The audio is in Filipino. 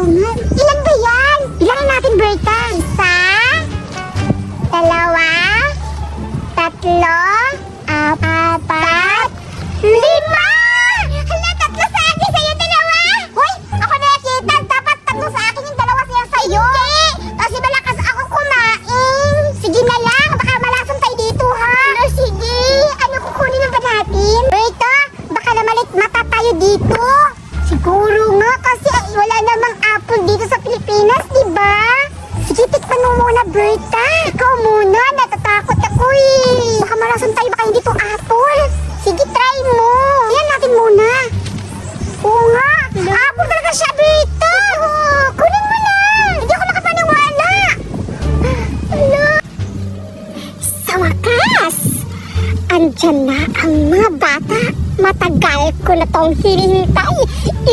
nga. Ilan ba yan? Bilangin natin, Berta. 1, 2, 3, 4, 5. Hala, 3 sa akin, sa'yo 2. Hoy, ako nakikita. Dapat 3 sa akin, yung 2 siya sa'yo. Hindi, kasi malakas ako kumain. Sige na lang, baka malason tayo dito, ha? Ano, sige. Ano kukunin na ba natin? Berta, baka namalit mata tayo dito. Siguro nga, kasi wala namang apple dito sa Pilipinas, di ba? Sige, tikman mo muna, Berta. Ikaw muna, natatakot ako eh. Baka malason tayo, baka hindi to apple. Sige, try mo. Yan natin muna. Oo nga, apple talaga siya, Berta. Kunin mo na. Hindi ako nakapaniwala. Hala. Sa wakas, andyan na ang mga bata. Matagal ko na tong hinihintay.